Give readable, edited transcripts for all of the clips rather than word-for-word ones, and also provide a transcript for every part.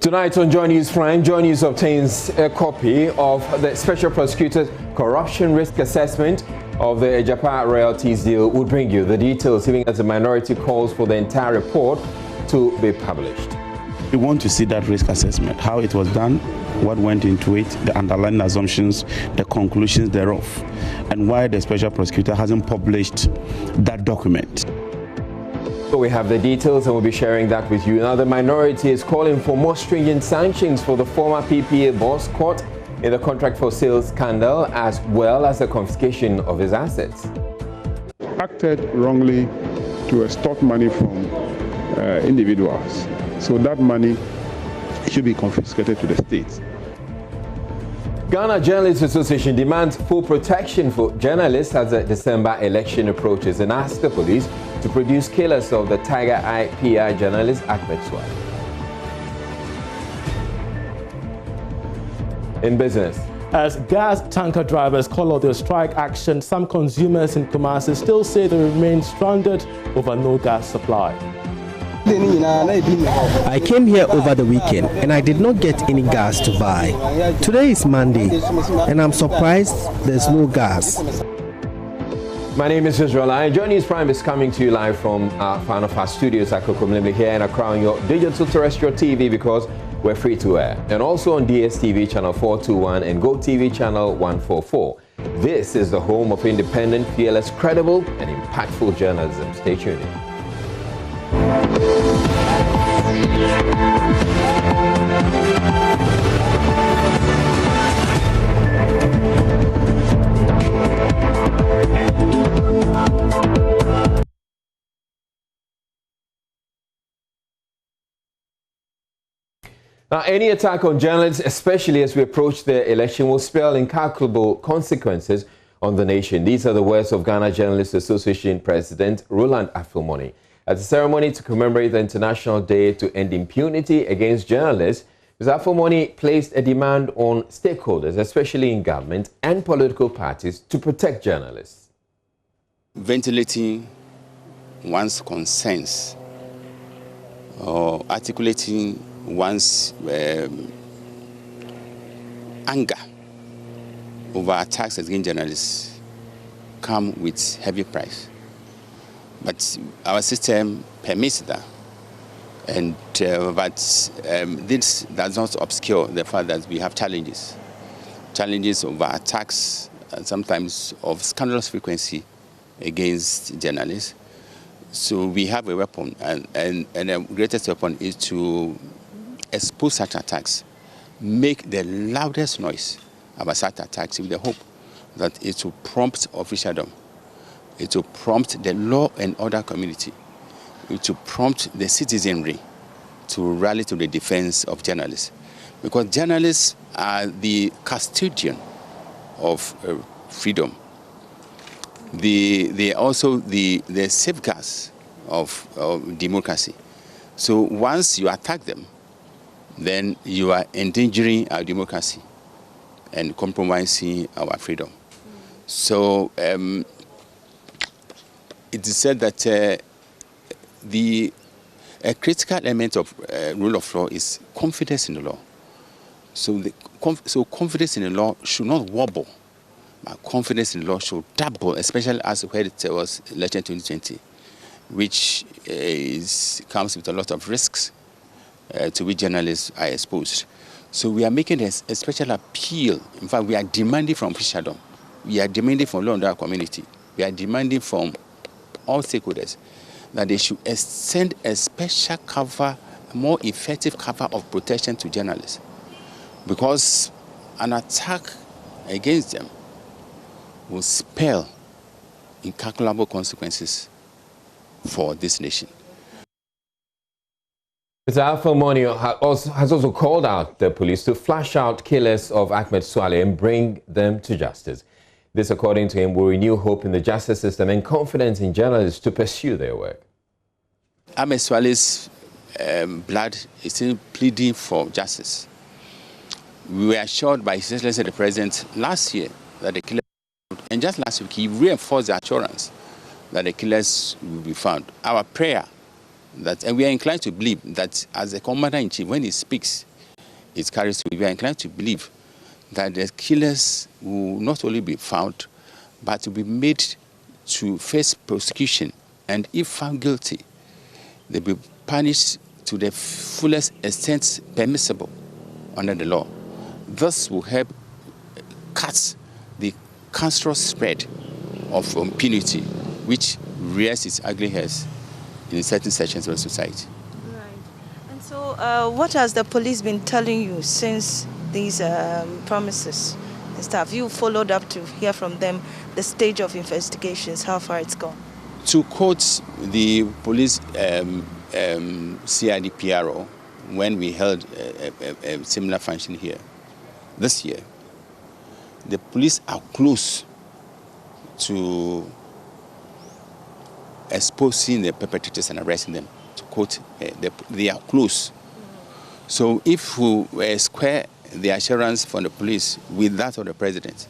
Tonight on Joynews Prime, Joynews obtains a copy of the Special Prosecutor's Corruption Risk Assessment of the Japan Royalties deal. We'll bring you the details, even as the minority calls for the entire report to be published. We want to see that risk assessment, how it was done, what went into it, the underlying assumptions, the conclusions thereof, and why the Special Prosecutor hasn't published that document. So we have the details and we'll be sharing that with you. Now, the minority is calling for more stringent sanctions for the former PPA boss caught in the contract for sales scandal, as well as the confiscation of his assets. Acted wrongly to extort money from individuals. So that money should be confiscated to the state. Ghana Journalists Association demands full protection for journalists as the December election approaches and asks the police to produce killers of the Tiger Eye PR journalist Ahmed Swale. In business. As gas tanker drivers call out their strike action, some consumers in Kumasi still say they remain stranded over no gas supply. I came here over the weekend and I did not get any gas to buy. Today is Monday and I'm surprised there's no gas. My name is Israel and Joynews Prime is coming to you live from one of our studios at Kokomlimli here in Accra on your digital terrestrial TV, because we're free to air, and also on DSTV channel 421 and GoTV channel 144. This is the home of independent, fearless, credible and impactful journalism. Stay tuned in. Now, any attack on journalists, especially as we approach the election, will spell incalculable consequences on the nation. These are the words of Ghana Journalists Association President Roland Afilmoni. At the ceremony to commemorate the International Day to End Impunity against Journalists, Mr. Afilmoni placed a demand on stakeholders, especially in government and political parties, to protect journalists. Ventilating one's concerns or articulating one's anger over attacks against journalists come with heavy price. But our system permits that. And but this does not obscure the fact that we have challenges. Challenges over attacks and sometimes of scandalous frequency against journalists. So we have a weapon, and the greatest weapon is to expose such attacks, make the loudest noise about such attacks with the hope that it will prompt officialdom, it will prompt the law and order community, it will prompt the citizenry to rally to the defense of journalists. Because journalists are the custodian of freedom. They are also the safeguards of democracy. So once you attack them, then you are endangering our democracy and compromising our freedom. So it is said that a critical element of rule of law is confidence in the law. So confidence in the law should not wobble. But confidence in the law should double, especially as where it was election 2020, which comes with a lot of risks to which journalists are exposed. So we are making a special appeal. In fact, we are demanding from officialdom, we are demanding from law and order community, we are demanding from all stakeholders that they should extend a special cover, more effective cover of protection to journalists. Because an attack against them will spell incalculable consequences for this nation. Mr. Afilmoni has also called out the police to flash out killers of Ahmed Swale and bring them to justice. This, according to him, will renew hope in the justice system and confidence in journalists to pursue their work. Ahmed Swale's blood is still pleading for justice. We were assured by His Excellency the President last year that the killers, and just last week he reinforced the assurance that the killers will be found. Our prayer, and we are inclined to believe that as the Commander-in-Chief, when he speaks, it carries through, we are inclined to believe that the killers will not only be found, but will be made to face prosecution. And if found guilty, they'll be punished to the fullest extent permissible under the law. This will help cut the cancerous spread of impunity, which rears its ugly heads in certain sections of society. Right. And so what has the police been telling you since these promises and stuff? You followed up to hear from them the stage of investigations, how far it's gone? To quote the police CID PRO, when we held a similar function here this year, the police are close to exposing the perpetrators and arresting them. To quote, they are close. So if we square the assurance from the police with that of the president,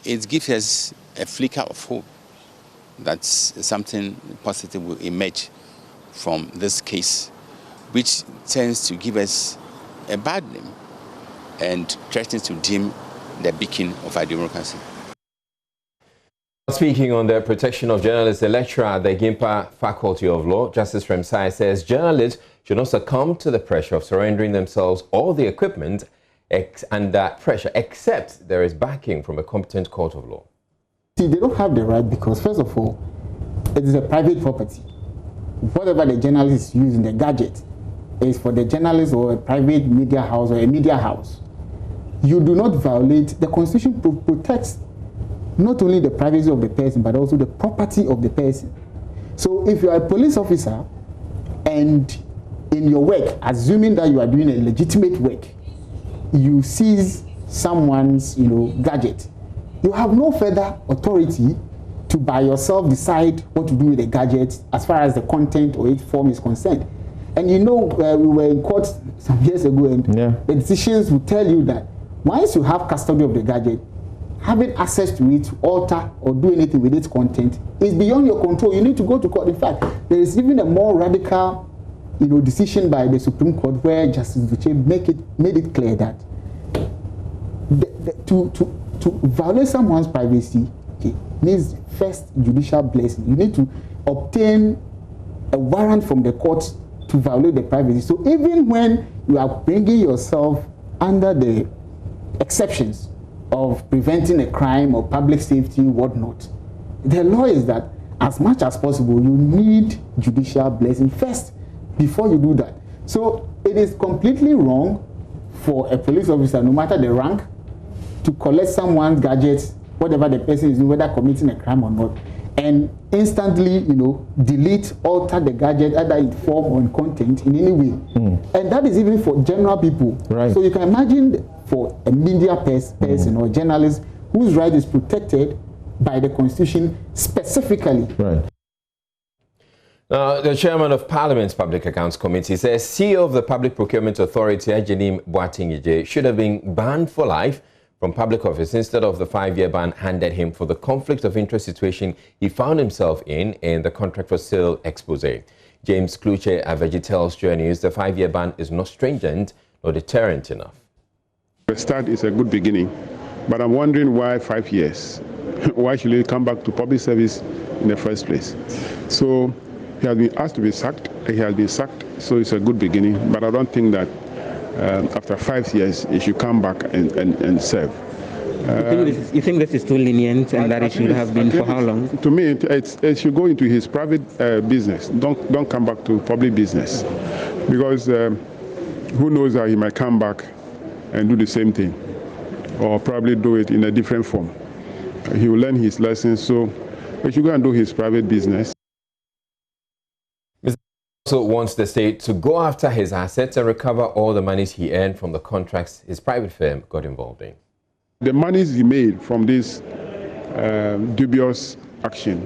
it gives us a flicker of hope that something positive will emerge from this case, which tends to give us a bad name and threatens to dim the beacon of our democracy. Speaking on the protection of journalists, the lecturer at the Gimpa Faculty of Law, Justice Remsai, says journalists should not succumb to the pressure of surrendering themselves or the equipment under pressure, except there is backing from a competent court of law. See, they don't have the right because, first of all, it is a private property. Whatever the journalist is using, the gadget, is for the journalist or a private media house or a media house. You do not violate, the Constitution protects not only the privacy of the person, but also the property of the person. So if you are a police officer and in your work, assuming that you are doing a legitimate work, you seize someone's gadget, you have no further authority to by yourself decide what to do with the gadget as far as the content or its form is concerned. And we were in court some years ago, and the decisions will tell you that once you have custody of the gadget, having access to it, to alter or do anything with its content is beyond your control. You need to go to court. In fact, there is even a more radical, decision by the Supreme Court where Justice Duche made it clear that to violate someone's privacy needs first judicial blessing. You need to obtain a warrant from the court to violate the privacy. So even when you are bringing yourself under the exceptions of preventing a crime or public safety, whatnot, the law is that as much as possible, you need judicial blessing first before you do that. So it is completely wrong for a police officer, no matter the rank, to collect someone's gadgets, whatever the person is doing, whether committing a crime or not, and instantly, delete, alter the gadget, either in form or in content in any way. And that is even for general people. Right. So you can imagine for a media person or journalist whose right is protected by the Constitution specifically. Right. Now, the chairman of Parliament's Public Accounts Committee says CEO of the Public Procurement Authority, Ajanim Boateng, should have been banned for life from public office instead of the 5-year ban handed him for the conflict of interest situation he found himself in the contract for sale expose. James Kluche Aveji tells Joynews the 5-year ban is not stringent nor deterrent enough. The start is a good beginning, but I'm wondering why 5 years? Why should he come back to public service in the first place? So he has been asked to be sacked. He has been sacked, so it's a good beginning, but I don't think that after 5 years, he should come back and serve. You think this is too lenient and that it should have been for how long? To me, it should go into his private business. Don't come back to public business. Because who knows how he might come back and do the same thing, or probably do it in a different form. He will learn his lessons, so he should go and do his private business. Also wants the state to go after his assets and recover all the monies he earned from the contracts his private firm got involved in. The monies he made from this dubious action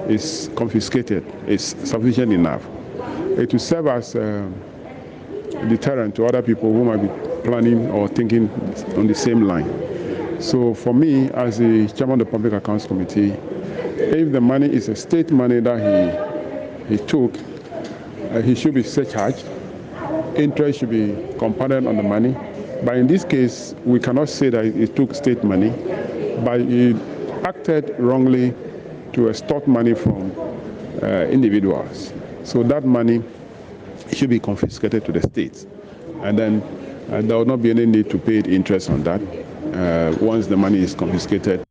is confiscated. It's sufficient enough. It will serve as a deterrent to other people who might be planning or thinking on the same line. So for me, as the chairman of the Public Accounts Committee, if the money is a state money that he took, he should be surcharged interest should be compounded on the money. But in this case, we cannot say that it took state money, but it acted wrongly to extort money from individuals. So that money should be confiscated to the states. And then there will not be any need to pay interest on that once the money is confiscated.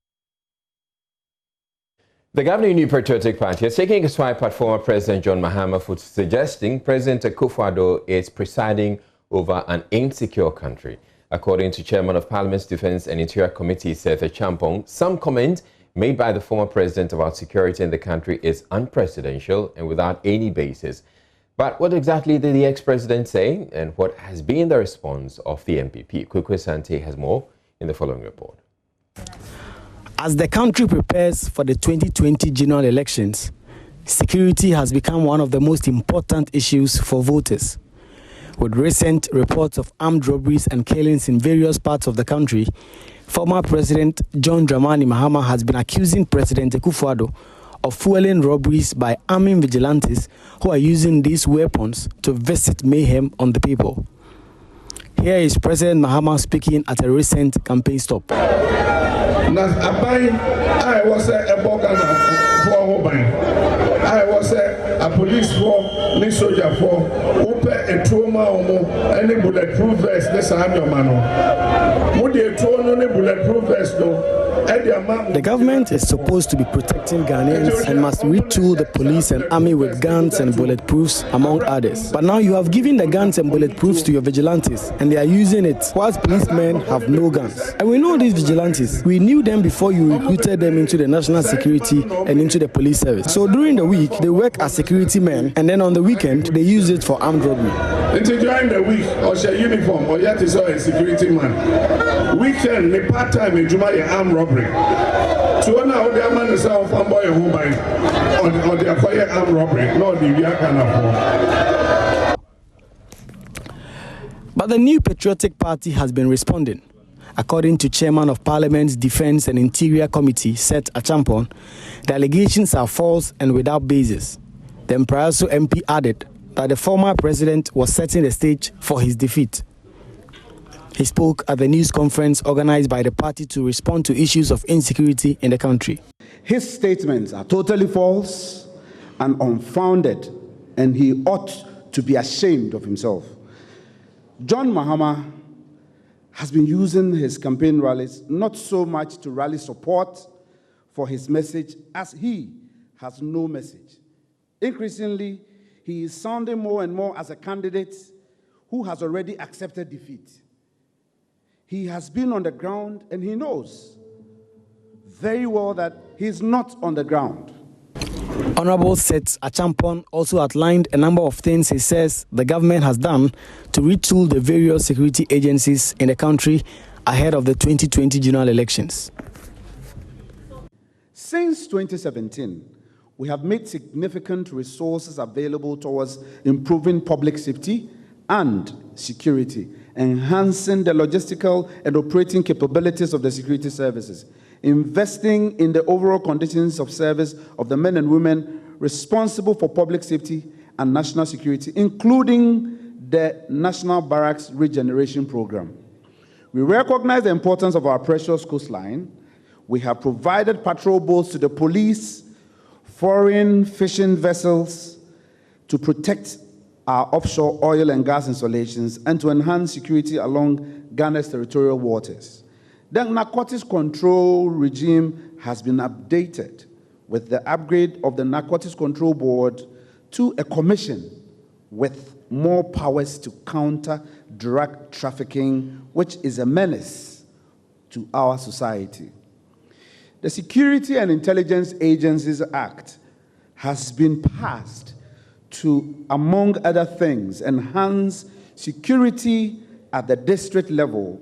The governing New Patriotic Party is taking a swipe at former President John Mahama for suggesting President Akufo-Addo is presiding over an insecure country. According to Chairman of Parliament's Defence and Interior Committee, Seth Champong, some comment made by the former president about security in the country is unpresidential and without any basis. But what exactly did the ex-president say, and what has been the response of the MPP? Kwekwe Sante has more in the following report. As the country prepares for the 2020 general elections, security has become one of the most important issues for voters. With recent reports of armed robberies and killings in various parts of the country, former President John Dramani Mahama has been accusing President Akufo-Addo of fueling robberies by arming vigilantes who are using these weapons to visit mayhem on the people. Here is President Mahama speaking at a recent campaign stop. I was a police for, ni soldier for, open a trauma any bulletproof vest, this I'm your man. Bulletproof vest though. The government is supposed to be protecting Ghanaians and must retool the police and army with guns and bulletproofs, among others. But now you have given the guns and bulletproofs to your vigilantes, and they are using it, whilst policemen have no guns. And we know these vigilantes. We knew them before you recruited them into the national security and into the police service. So during the week, they work as security men, and then on the weekend, they use it for armed robbery. Until during the week, or share uniform, or yet is a security man. Weekend, the part-time in Juma, armed robbery. So now the man is out from boy who buy or the acquire armed robbery, no the we can afford. But the New Patriotic Party has been responding. According to Chairman of Parliament's Defence and Interior Committee, Seth Champong, the allegations are false and without basis. The Mpraso MP added that the former president was setting the stage for his defeat. He spoke at the news conference organized by the party to respond to issues of insecurity in the country. His statements are totally false and unfounded, and he ought to be ashamed of himself. John Mahama has been using his campaign rallies not so much to rally support for his message as he has no message. Increasingly, he is sounding more and more as a candidate who has already accepted defeat. He has been on the ground and he knows very well that he's not on the ground. Honorable Seth Champong also outlined a number of things he says the government has done to retool the various security agencies in the country ahead of the 2020 general elections. Since 2017, we have made significant resources available towards improving public safety and security, enhancing the logistical and operating capabilities of the security services, investing in the overall conditions of service of the men and women responsible for public safety and national security, including the National Barracks Regeneration Program. We recognize the importance of our precious coastline. We have provided patrol boats to the police, foreign fishing vessels to protect our offshore oil and gas installations and to enhance security along Ghana's territorial waters. The narcotics control regime has been updated with the upgrade of the Narcotics Control Board to a commission with more powers to counter drug trafficking, which is a menace to our society. The Security and Intelligence Agencies Act has been passed to, among other things, enhance security at the district level.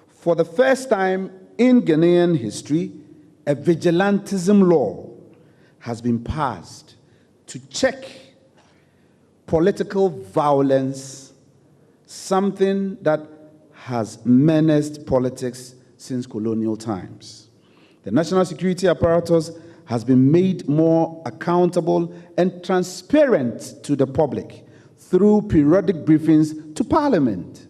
For the first time in Ghanaian history, a vigilantism law has been passed to check political violence, something that has menaced politics since colonial times. The national security apparatus has been made more accountable and transparent to the public through periodic briefings to Parliament.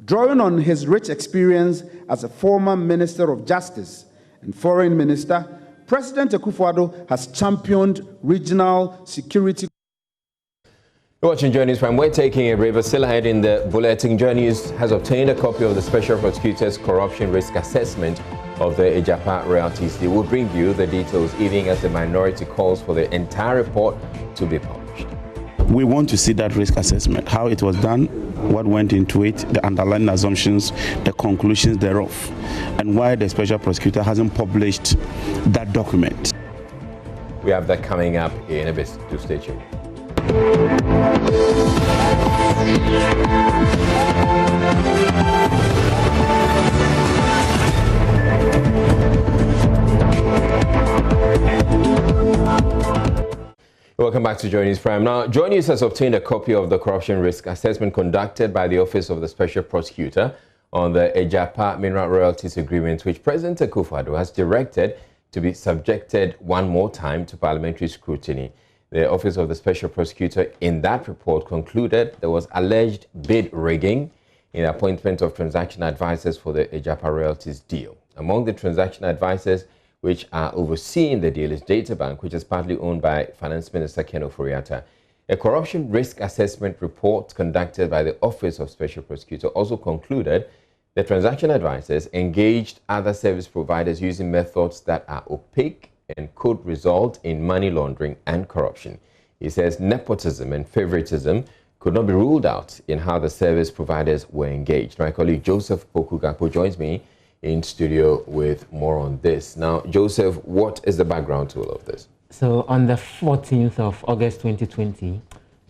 Drawing on his rich experience as a former Minister of Justice and Foreign Minister, President Akufo-Addo has championed regional security. You're watching Joynews Prime. We're taking a break, but still ahead in the bulletin. Joynews has obtained a copy of the Special Prosecutor's Corruption Risk Assessment of the Ejapa Royalties deal. We'll bring you the details, even as the minority calls for the entire report to be published. We want to see that risk assessment, how it was done, what went into it, the underlying assumptions, the conclusions thereof, and why the Special Prosecutor hasn't published that document. We have that coming up in a bit. Do stay tuned. Welcome back to Joynews Prime. Now, Joynews has obtained a copy of the corruption risk assessment conducted by the Office of the Special Prosecutor on the Ejapa Mineral Royalties Agreement, which President Akufo-Addo has directed to be subjected one more time to parliamentary scrutiny. The Office of the Special Prosecutor in that report concluded there was alleged bid rigging in the appointment of transaction advisors for the Ejapa Royalties deal. Among the transaction advisors which are overseeing the deal is Databank, which is partly owned by Finance Minister Ken Ofori-Atta. A corruption risk assessment report conducted by the Office of Special Prosecutor also concluded the transaction advisors engaged other service providers using methods that are opaque and could result in money laundering and corruption. He says nepotism and favoritism could not be ruled out in how the service providers were engaged. My colleague Joseph Poku-Gakpo joins me in studio with more on this. Now, Joseph, what is the background to all of this? So on the 14th of August 2020,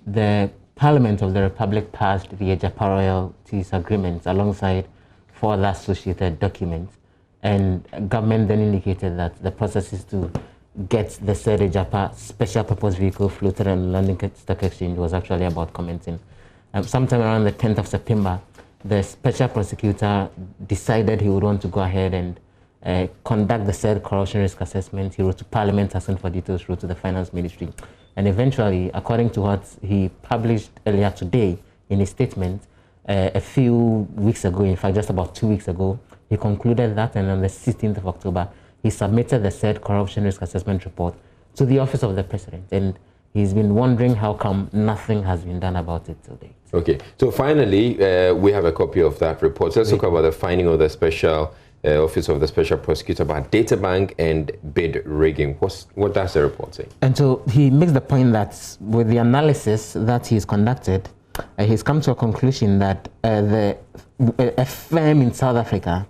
the Parliament of the Republic passed the Ejapa Royalties Agreement alongside 4 other associated documents. And government then indicated that the process is to get the said Ejapa special purpose vehicle floated on the London Stock Exchange was actually about commencing. Sometime around the 10th of September, the special prosecutor decided he would want to go ahead and conduct the said corruption risk assessment. He wrote to Parliament asking for details, wrote to the Finance Ministry. And eventually, according to what he published earlier today in his statement, a few weeks ago, in fact, just about 2 weeks ago, he concluded that, and on the 16th of October, he submitted the said corruption risk assessment report to the Office of the President. And he's been wondering how come nothing has been done about it till date. Okay, so finally, we have a copy of that report. So let's talk about the finding of the Special Office of the Special Prosecutor about databank and bid rigging. What does the report say? And so he makes the point that with the analysis that he's conducted, he's come to a conclusion that a firm in South Africa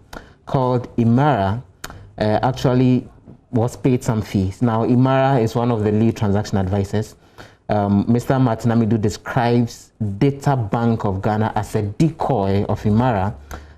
called Imara actually was paid some fees. Now, Imara is one of the lead transaction advisors. Mr. Martin Amidu describes Data Bank of Ghana as a decoy of Imara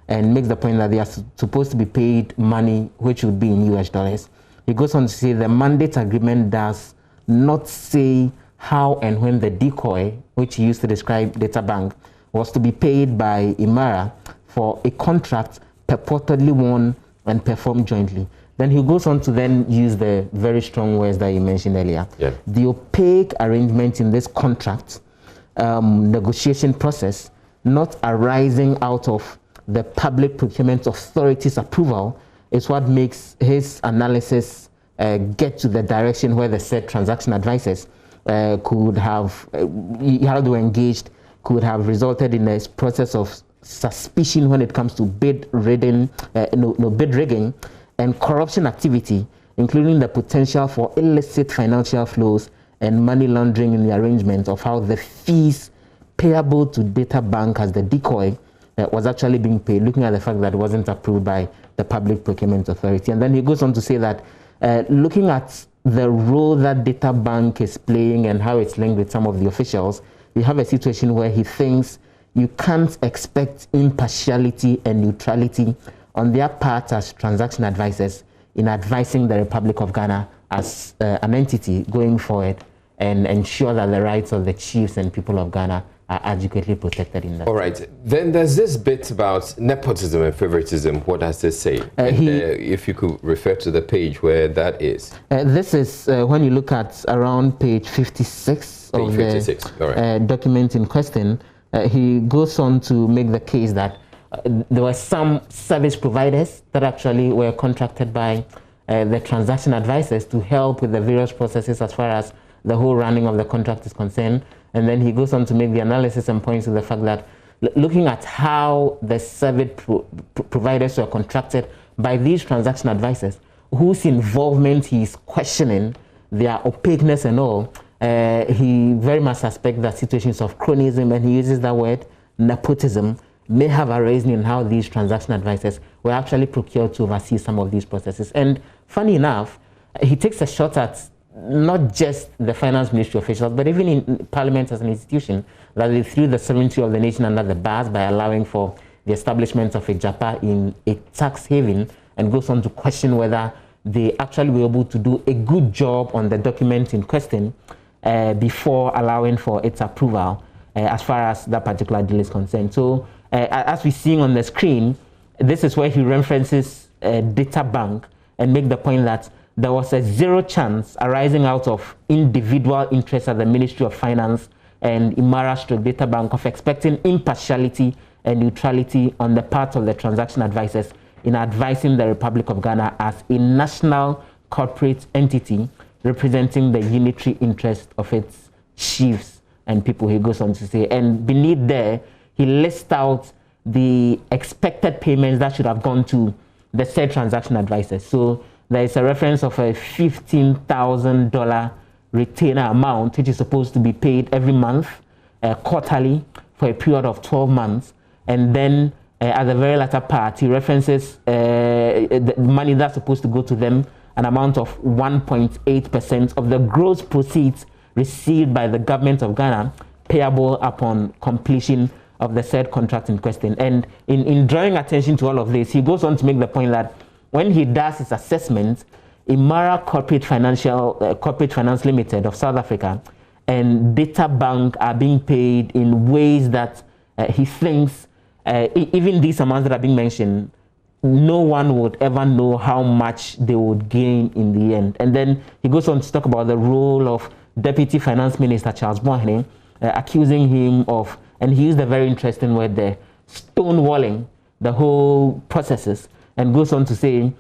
and makes the point that they are supposed to be paid money which would be in US dollars. He goes on to say the mandate agreement does not say how and when the decoy, which he used to describe Data Bank, was to be paid by Imara for a contract purportedly won and performed jointly. Then he goes on to then use the very strong words that you mentioned earlier. Yeah. The opaque arrangement in this contract negotiation process, not arising out of the Public Procurement Authority's approval, is what makes his analysis get to the direction where the said transaction advisors could have, how they were engaged, could have resulted in a process of suspicion when it comes to bid rigging and corruption activity, including the potential for illicit financial flows and money laundering in the arrangement of how the fees payable to Data Bank as the decoy was actually being paid, looking at the fact that it wasn't approved by the Public Procurement Authority. And then he goes on to say that looking at the role that Data Bank is playing and how it's linked with some of the officials, we have a situation where he thinks you can't expect impartiality and neutrality on their part as transaction advisors in advising the Republic of Ghana as an entity going forward and ensure that the rights of the chiefs and people of Ghana are adequately protected in that. All right. Then there's this bit about nepotism and favoritism. What does this say? If you could refer to the page where that is. This is when you look at around page 56 of the document in question. He goes on to make the case that there were some service providers that actually were contracted by the transaction advisors to help with the various processes as far as the whole running of the contract is concerned. And then he goes on to make the analysis and points to the fact that looking at how the service providers were contracted by these transaction advisors, whose involvement he is questioning, their opaqueness and all, he very much suspects that situations of cronyism, and he uses that word, nepotism, may have arisen in how these transaction advisors were actually procured to oversee some of these processes. And funny enough, he takes a shot at not just the finance ministry officials, but even in Parliament as an institution, that they threw the sovereignty of the nation under the bus by allowing for the establishment of a JAPA in a tax haven, and goes on to question whether they actually were able to do a good job on the document in question before allowing for its approval as far as that particular deal is concerned. So as we're seeing on the screen, this is where he references data bank and make the point that there was a zero chance arising out of individual interests at the Ministry of Finance and Imara Data Bank of expecting impartiality and neutrality on the part of the transaction advisors in advising the Republic of Ghana as a national corporate entity representing the unitary interest of its chiefs and people, he goes on to say. And beneath there, he lists out the expected payments that should have gone to the said transaction advisors. So there is a reference of a $15,000 retainer amount, which is supposed to be paid every month, quarterly, for a period of 12 months. And then at the very latter part, he references the money that's supposed to go to them, an amount of 1.8% of the gross proceeds received by the government of Ghana, payable upon completion of the said contract in question. And in drawing attention to all of this, he goes on to make the point that when he does his assessment, Imara Corporate Finance Limited of South Africa and Data Bank are being paid in ways that he thinks, even these amounts that are being mentioned, no one would ever know how much they would gain in the end. And then he goes on to talk about the role of Deputy Finance Minister Charles Boahene, accusing him of, and he used a very interesting word there, stonewalling the whole processes, and goes on to say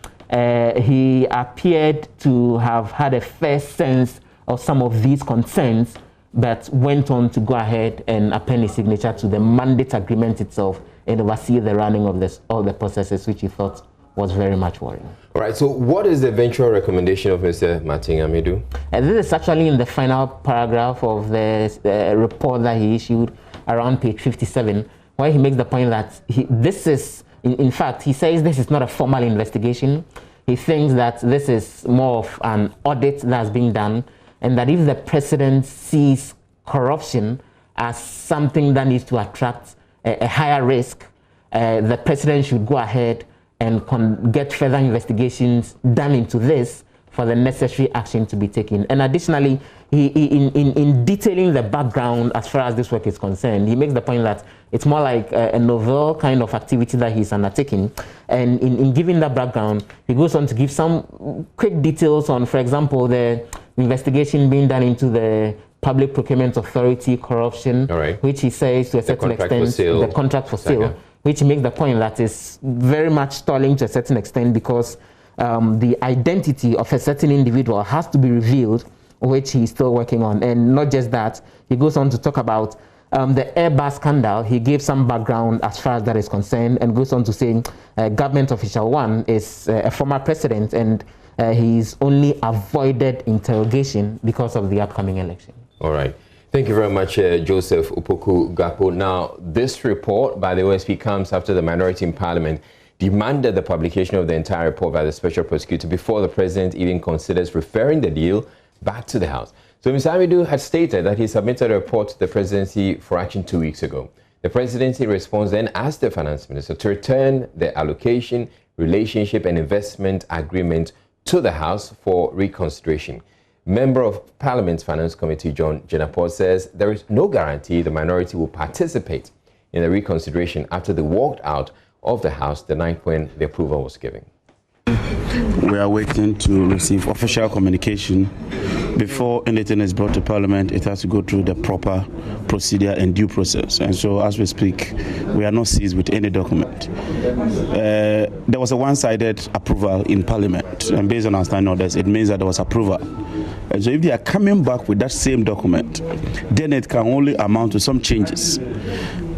he appeared to have had a fair sense of some of these concerns, but went on to go ahead and append his signature to the mandate agreement itself and oversee the running of all the processes, which he thought was very much worrying. All right, so what is the eventual recommendation of Mr. Martin Amidu? This is actually in the final paragraph of the report that he issued around page 57, where he makes the point that this is, in fact, he says this is not a formal investigation. He thinks that this is more of an audit that's being done, and that if the president sees corruption as something that needs to attract a higher risk, the president should go ahead and get further investigations done into this for the necessary action to be taken. And additionally, in detailing the background as far as this work is concerned, he makes the point that it's more like a novel kind of activity that he's undertaking. And in giving that background, he goes on to give some quick details on, for example, the investigation being done into the Public Procurement Authority corruption, which he says to a certain extent, the contract for sale, which makes the point that is very much stalling to a certain extent because the identity of a certain individual has to be revealed, which he's still working on. And not just that, he goes on to talk about the Airbus scandal. He gave some background as far as that is concerned, and goes on to say government official one is a former president, and he's only avoided interrogation because of the upcoming election. All right. Thank you very much, Joseph Opoku Gapo. Now, this report by the OSP comes after the minority in Parliament demanded the publication of the entire report by the special prosecutor before the president even considers referring the deal back to the House. So Mr. Amidu had stated that he submitted a report to the presidency for action 2 weeks ago. The presidency response then asked the finance minister to return the allocation, relationship and investment agreement to the House for reconsideration. Member of Parliament's Finance Committee, John Jenapor, says there is no guarantee the minority will participate in the reconsideration after they walked out of the House the night when the approval was given. We are waiting to receive official communication. Before anything is brought to Parliament, it has to go through the proper procedure and due process. And so as we speak, we are not seized with any document. There was a one-sided approval in Parliament, and based on our standing orders, it means that there was approval. And so if they are coming back with that same document, then it can only amount to some changes.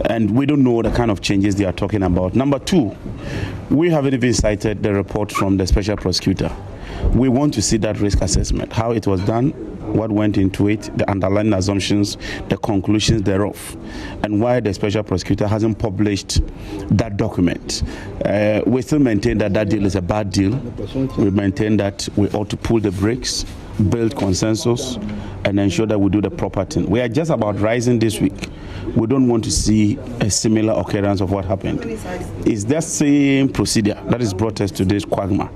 And we don't know the kind of changes they are talking about. Number two, we haven't even cited the report from the special prosecutor. We want to see that risk assessment, how it was done, what went into it, the underlying assumptions, the conclusions thereof, and why the special prosecutor hasn't published that document. We still maintain that that deal is a bad deal. We maintain that we ought to pull the brakes, build consensus, and ensure that we do the proper thing. We are just about rising this week. We don't want to see a similar occurrence of what happened. It's that same procedure that has brought us to this quagmire.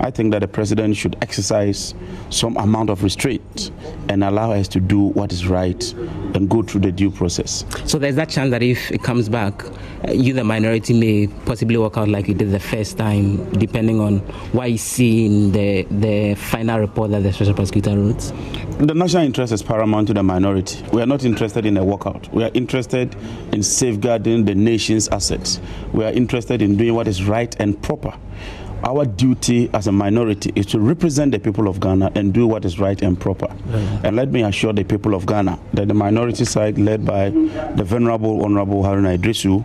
I think that the president should exercise some amount of restraint and allow us to do what is right and go through the due process. So there's that chance that if it comes back, you, the minority, may possibly work out like you did the first time, depending on what you see in the final report that the special prosecutor wrote? The national interest is paramount to the minority. We are not interested in a walkout. We are interested in safeguarding the nation's assets. We are interested in doing what is right and proper. Our duty as a minority is to represent the people of Ghana and do what is right and proper. And let me assure the people of Ghana that the minority side, led by the Venerable Honorable Haruna Idrisu,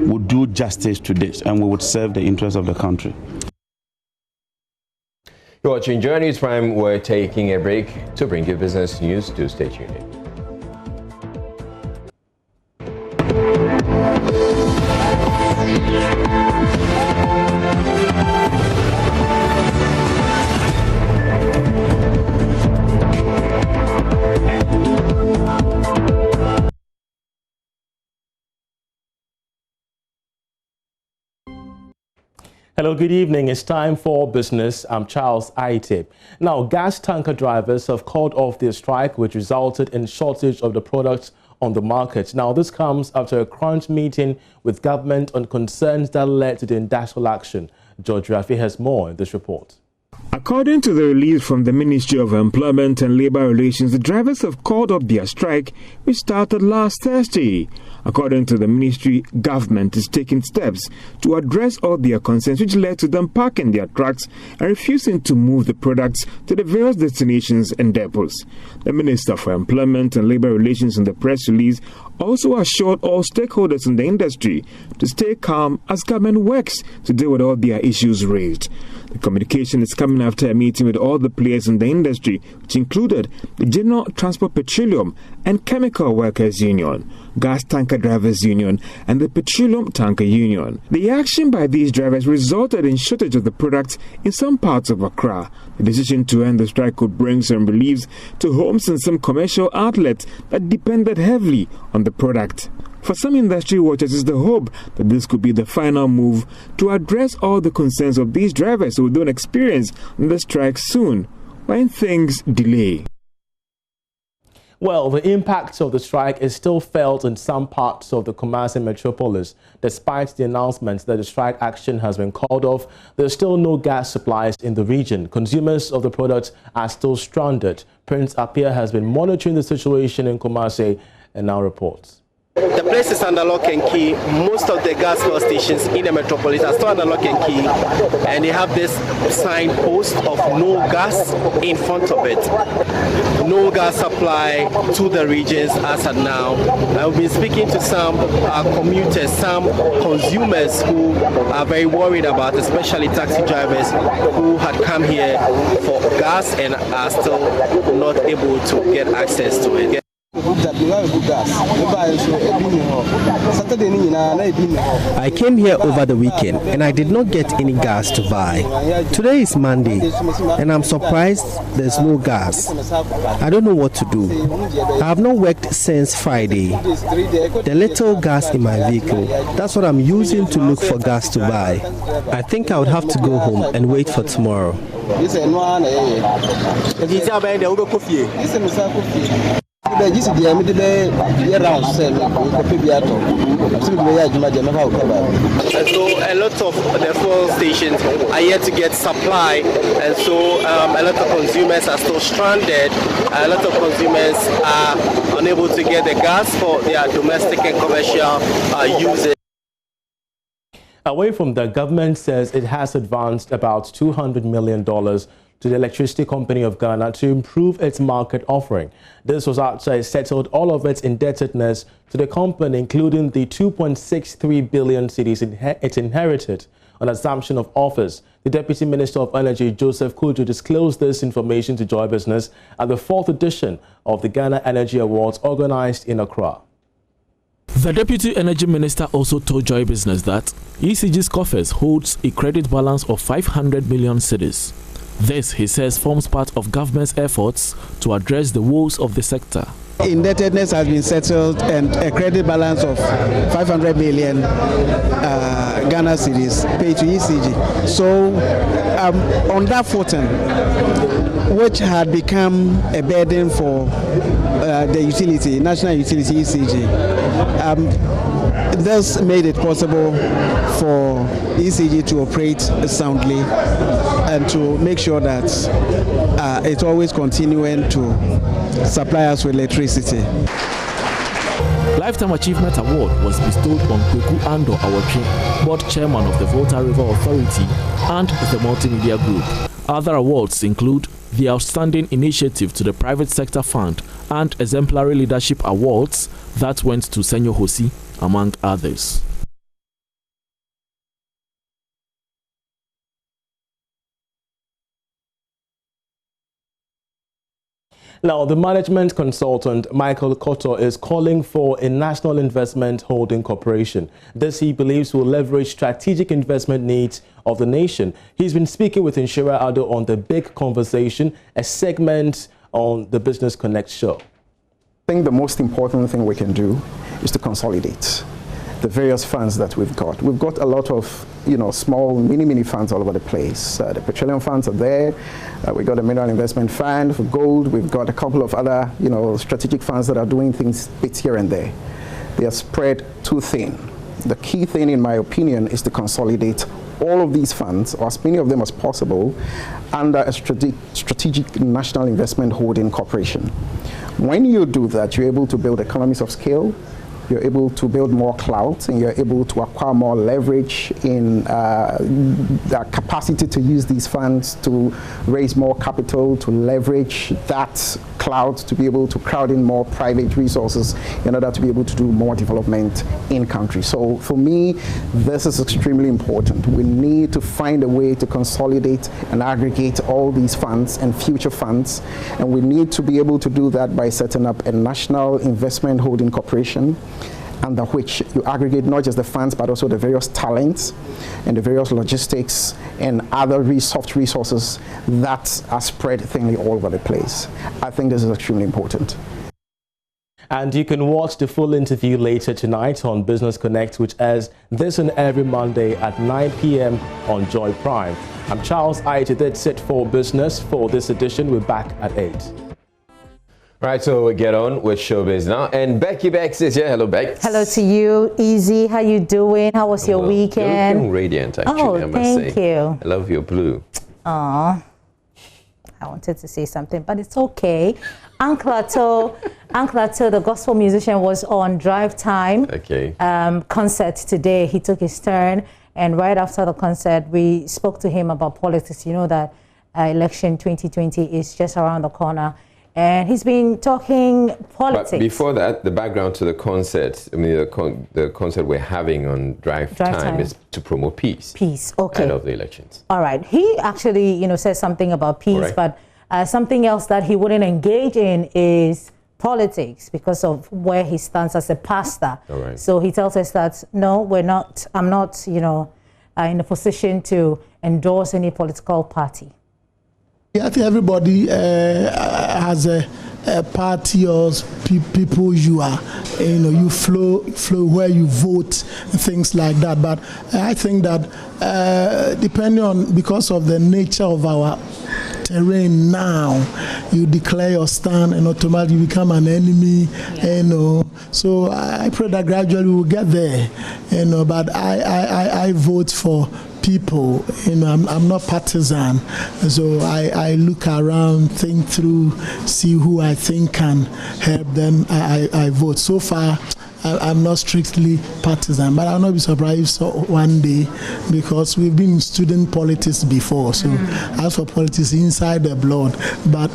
would do justice to this and we would serve the interests of the country. You're watching Joynews Prime. We're taking a break to bring you business news. Do stay tuned in. Hello, good evening. It's time for business. I'm Charles Aitib. Now, gas tanker drivers have called off their strike, which resulted in shortage of the products on the market. Now, this comes after a crunch meeting with government on concerns that led to the industrial action. George Rafi has more in this report. According to the release from the Ministry of Employment and Labour Relations, the drivers have called up their strike, which started last Thursday. According to the ministry, government is taking steps to address all their concerns, which led to them parking their trucks and refusing to move the products to the various destinations and depots. The Minister for Employment and Labour Relations in the press release also assured all stakeholders in the industry to stay calm as government works to deal with all their issues raised. The communication is coming after a meeting with all the players in the industry, which included the General Transport Petroleum and Chemical Workers Union, Gas Tanker Drivers Union, and the Petroleum Tanker Union. The action by these drivers resulted in shortage of the products in some parts of Accra. The decision to end the strike could bring some relief to homes and some commercial outlets that depended heavily on the product. For some industry watchers, it's the hope that this could be the final move to address all the concerns of these drivers who don't experience the strike soon when things delay. Well, the impact of the strike is still felt in some parts of the Kumasi metropolis. Despite the announcement that the strike action has been called off, there's still no gas supplies in the region. Consumers of the products are still stranded. Prince Appiah has been monitoring the situation in Kumasi and now reports. The place is under lock and key. Most of the gas power stations in the metropolis are still under lock and key, and they have this signpost of no gas in front of it. No gas supply to the regions as of now. I've been speaking to some commuters, some consumers who are very worried about, especially taxi drivers who had come here for gas and are still not able to get access to it. I came here over the weekend and I did not get any gas to buy. Today is Monday and I'm surprised there's no gas. I don't know what to do. I have not worked since Friday. The little gas in my vehicle, that's what I'm using to look for gas to buy. I think I would have to go home and wait for tomorrow. So a lot of the fuel stations are yet to get supply, and so a lot of consumers are still stranded. A lot of consumers are unable to get the gas for their domestic and commercial users. Away from the government says it has advanced about $200 million to the Electricity Company of Ghana to improve its market offering. This was after it settled all of its indebtedness to the company, including the 2.63 billion cedis it inherited on assumption of office. The Deputy Minister of Energy, Joseph Kuju, disclosed this information to Joy Business at the 4th edition of the Ghana Energy Awards organized in Accra. The Deputy Energy Minister also told Joy Business that ECG's coffers holds a credit balance of 500 million cedis. This, he says, forms part of government's efforts to address the woes of the sector. Indebtedness has been settled and a credit balance of 500 million Ghana cedis paid to ECG. So on that footing, which had become a burden for the utility, national utility ECG, this made it possible for ECG to operate soundly and to make sure that it's always continuing to supply us with electricity. Lifetime Achievement Award was bestowed on Kweku Ando Awotwe, board chairman of the Volta River Authority and the Multimedia Group. Other awards include the Outstanding Initiative to the Private Sector Fund and Exemplary Leadership Awards that went to Senyo Hosi, among others. Now, the management consultant, Michael Cotto, is calling for a national investment holding corporation. This, he believes, will leverage strategic investment needs of the nation. He's been speaking with Inshira Ado on The Big Conversation, a segment on the Business Connect show. I think the most important thing we can do is to consolidate the various funds that we've got. We've got a lot of, small, mini funds all over the place. The petroleum funds are there. We've got a mineral investment fund for gold. We've got a couple of other, strategic funds that are doing things bits here and there. They are spread too thin. The key thing, in my opinion, is to consolidate all of these funds, or as many of them as possible, under a strategic national investment holding corporation. When you do that, you're able to build economies of scale. You're able to build more clout, and you're able to acquire more leverage in the capacity to use these funds to raise more capital, to leverage that clout, to be able to crowd in more private resources in order to be able to do more development in country. So for me, this is extremely important. We need to find a way to consolidate and aggregate all these funds and future funds, and we need to be able to do that by setting up a national investment holding corporation, under which you aggregate not just the funds but also the various talents and the various logistics and other soft resources that are spread thinly all over the place. I think this is extremely important. And you can watch the full interview later tonight on Business Connect, which airs this and every Monday at 9 p.m. on Joy Prime. I'm Charles Aite. That's it for business for this edition. We're back at 8. Right, so we get on with showbiz now. And Becky Bex is here. Hello, Bex. Hello to you. Easy. How you doing? How was your weekend? You're looking radiant, actually, I must say. Thank you. I love your blue. Aw. I wanted to say something, but it's okay. Uncle Ato, the gospel musician, was on Drive Time concert today. He took his turn, and right after the concert, we spoke to him about politics. You know that election 2020 is just around the corner. And he's been talking politics. But before that, the background to the concert, I mean, the concert we're having on Drive Time is to promote peace. Peace, okay. Ahead of the elections. All right. He actually, says something about peace, but something else that he wouldn't engage in is politics because of where he stands as a pastor. All right. So he tells us that, no, I'm not, you know, in a position to endorse any political party. Yeah, I think everybody has a party or people you are, you know, you flow where you vote and things like that. But I think that depending on, because of the nature of our terrain now, you declare your stand and automatically you become an enemy, you know. So I pray that gradually we'll get there, you know. But I vote for people, you know. I'm not partisan, so I look around, think through, see who I think can help, then I vote. So far I'm not strictly partisan, but I'll not be surprised one day, because we've been in student politics before, so as for politics inside the blood. But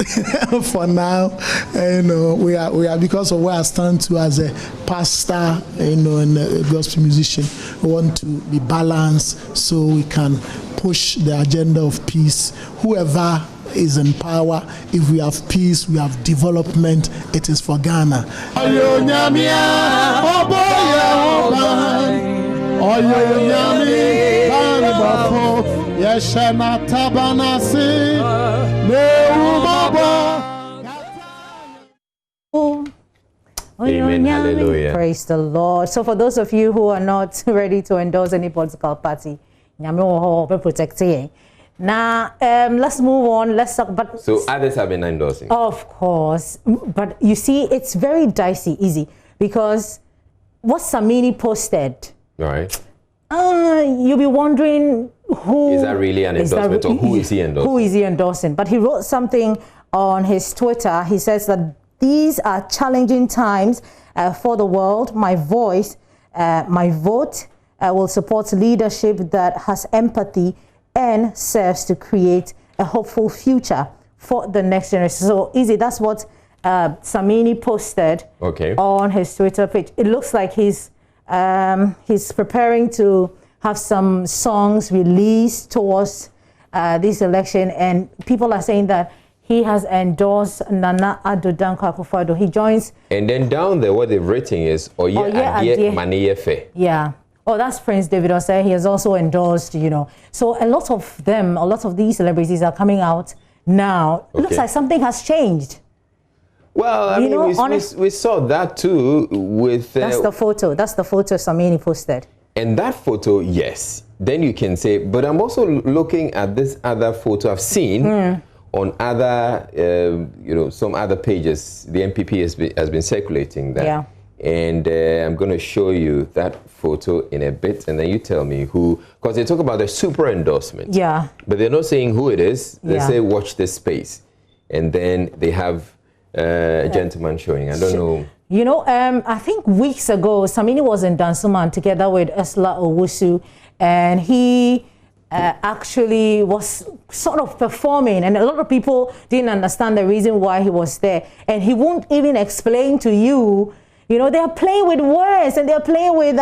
for now, you know, we are because of where I stand to as a pastor, you know, and a gospel musician, we want to be balanced so we can push the agenda of peace. Whoever is in power, if we have peace, we have development, it is for Ghana. Amen. Hallelujah. Praise the Lord. So for those of you who are not ready to endorse any political party, now, let's move on. Let's talk. But so others have been endorsing. Of course, but you see, it's very dicey, easy, because what Samini posted. Right. You'll be wondering who is that really an endorsement, or who is he endorsing? Who is he endorsing? But he wrote something on his Twitter. He says that these are challenging times for the world. My vote will support leadership that has empathy and serves to create a hopeful future for the next generation. So easy, that's what Samini posted on his Twitter page. It looks like he's preparing to have some songs released towards this election, and people are saying that he has endorsed Nana Addo Dankwa Akufo-Addo. He joins. And then down there, what they've written is Oye Adie Maniyefe. Yeah. Oh, that's Prince David Osei. He has also endorsed, you know. So a lot of these celebrities are coming out now. It looks like something has changed. Well, I mean, we saw that too with... that's the photo. That's the photo Samini posted. And that photo, yes. Then you can say, but I'm also looking at this other photo I've seen on other, you know, some other pages. The MPP has been circulating that. Yeah. And I'm going to show you that photo in a bit, and then you tell me who, because they talk about the super endorsement. Yeah. But they're not saying who it is. They say, watch this space. And then they have a gentleman showing. I don't know. You know, I think weeks ago, Samini was in Dansuman together with Esla Owusu, and he actually was sort of performing, and a lot of people didn't understand the reason why he was there. And he won't even explain to you. You know, they're playing with words, and they're playing with,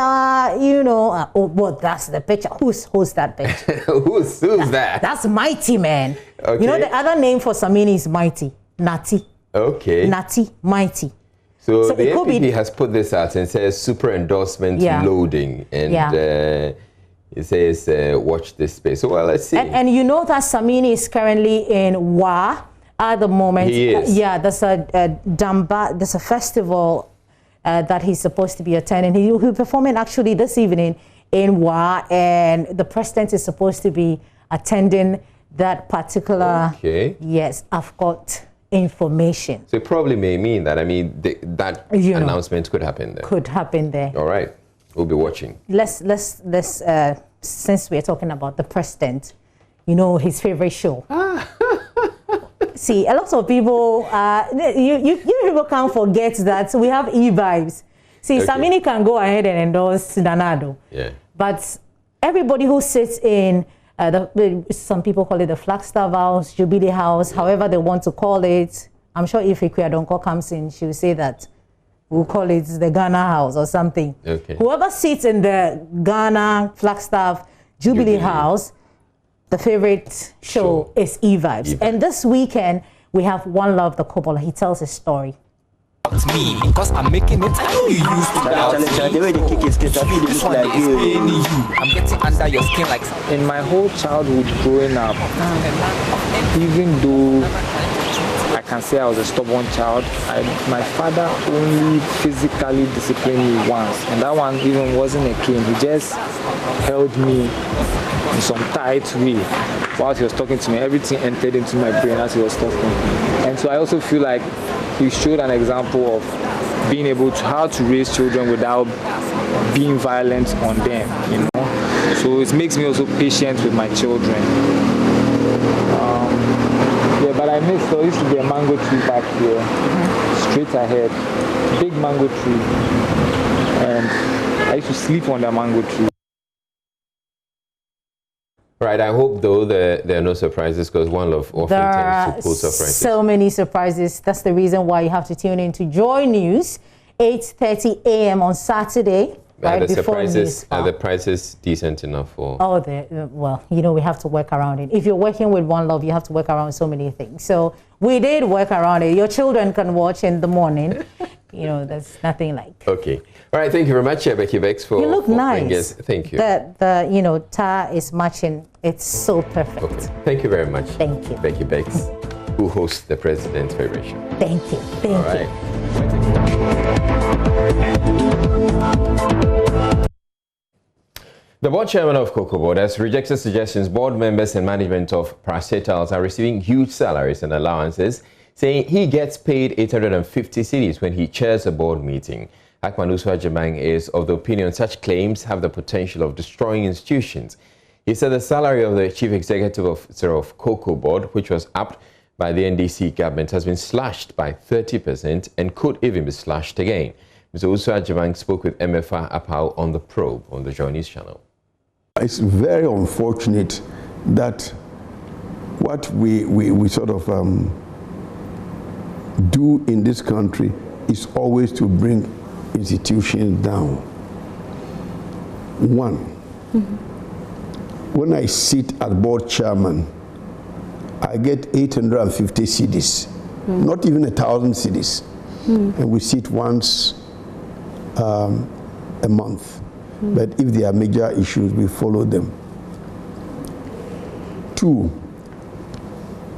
you know, well, that's the picture. Who's that picture? who's that? That's Mighty, man. Okay. You know, the other name for Samini is Mighty. Nati. Okay. Nati, Mighty. So the NPP has put this out and says super endorsement loading. And it says, watch this space. So, well, let's see. And you know that Samini is currently in Wa at the moment. He is. Yeah, there's a festival that he's supposed to be attending. He'll be performing actually this evening in Wa, and the president is supposed to be attending that particular. Okay. Yes, I've got information. So it probably may mean that, I mean, that announcement could happen there. Could happen there. All right. We'll be watching. Let's since we're talking about the president, you know, his favorite show. See, a lot of people, you people can't forget that we have e-vibes. See, Samini can go ahead and endorse Danado. Yeah. But everybody who sits in, some people call it the Flagstaff House, Jubilee House, however they want to call it. I'm sure if Ikuya Donko comes in, she will say that we'll call it the Ghana House or something. Okay. Whoever sits in the Ghana, Flagstaff, Jubilee House, the favorite show is E-Vibes. And this weekend, we have One Love the Coppola. He tells his story. Me, because I'm making it. I know you used to doubt me. The way they kick his kids, this one is paying you. I'm getting under your skin like. In my whole childhood growing up, even though I can say I was a stubborn child, my father only physically disciplined me once, and that one even wasn't a cane. He just held me in some tight way while he was talking to me. Everything entered into my brain as he was talking, and so I also feel like he showed an example of being able to how to raise children without being violent on them, you know. So it makes me also patient with my children. Yeah, but I miss, there used to be a mango tree back here, straight ahead, big mango tree, and I used to sleep on the mango tree. Right, I hope though there are no surprises, because One Love often tends to pull surprises. So many surprises. That's the reason why you have to tune in to Joynews, 8:30 a.m. on Saturday. Right before news. Are the prices decent enough for? Oh, well, you know, we have to work around it. If you're working with One Love, you have to work around so many things. So we did work around it. Your children can watch in the morning. You know, there's nothing like. Okay. All right. Thank you very much, Becky Bex, for. You look nice. Thank you. The you know, tar is matching. It's so perfect. Okay. Thank you very much. Thank you. Becky Bex, who hosts the President's Federation. Thank you. Thank you. The board chairman of Cocoa Board has rejected suggestions board members and management of parastatals are receiving huge salaries and allowances, saying he gets paid 850 cedis when he chairs a board meeting. Akman Uswajamang is of the opinion such claims have the potential of destroying institutions. He said the salary of the chief executive officer of Cocoa Board, which was upped by the NDC government, has been slashed by 30% and could even be slashed again. Mr. Uswajamang spoke with MFA Apau on The Probe on the Joynews channel. It's very unfortunate that what we sort of do in this country is always to bring institutions down. One, when I sit as board chairman, I get 850 cedis, not even 1,000 cedis, and we sit once a month. But if there are major issues, we follow them. Two,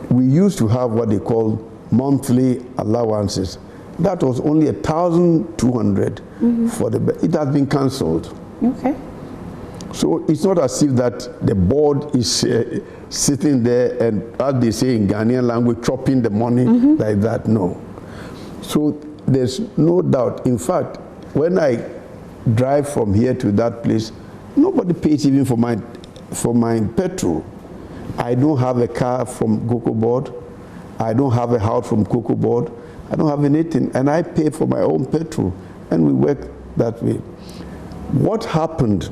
we used to have what they call monthly allowances. That was only 1,200 for the. It has been cancelled. Okay. So it's not as if that the board is sitting there and, as they say in Ghanaian language, chopping the money like that. No. So there's no doubt. In fact, when I drive from here to that place, nobody pays even for my petrol. I don't have a car from Cocoa Board. I don't have a house from Cocoa Board. I don't have anything, and I pay for my own petrol, and we work that way. What happened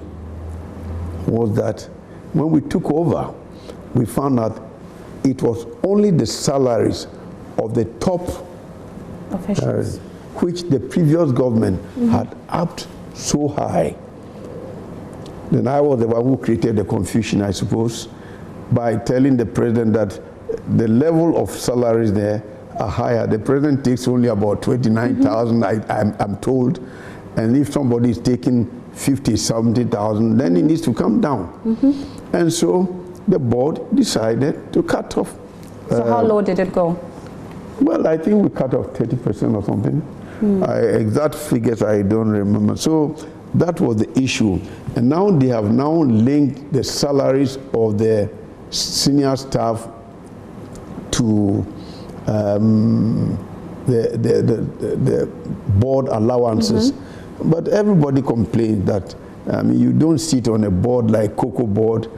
was that when we took over, we found out it was only the salaries of the top officials, which the previous government had upped so high. Then I was the one who created the confusion, I suppose, by telling the president that the level of salaries there are higher. The president takes only about 29,000, I'm told, and if somebody is taking 50, 70,000, then it needs to come down. And so the board decided to cut off. So how low did it go? Well, I think we cut off 30% or something. Exact figures I don't remember. So that was the issue. And now they have now linked the salaries of the senior staff to the board allowances. But everybody complains that you don't sit on a board like Cocoa Board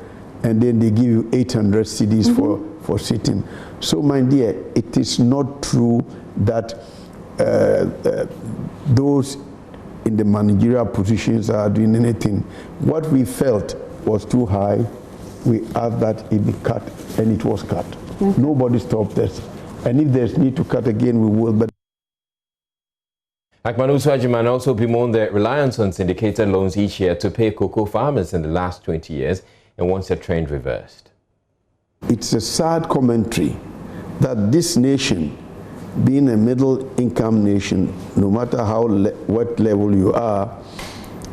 and then they give you 800 cedis for sitting. So my dear, it is not true that those in the managerial positions are doing anything. What we felt was too high. We asked that it be cut, and it was cut. Nobody stopped us. And if there's need to cut again, we will. But Akman Uswajamang also bemoaned the reliance on syndicated loans each year to pay cocoa farmers in the last 20 years and wants a trend reversed. It's a sad commentary that this nation being a middle-income nation, no matter what level you are,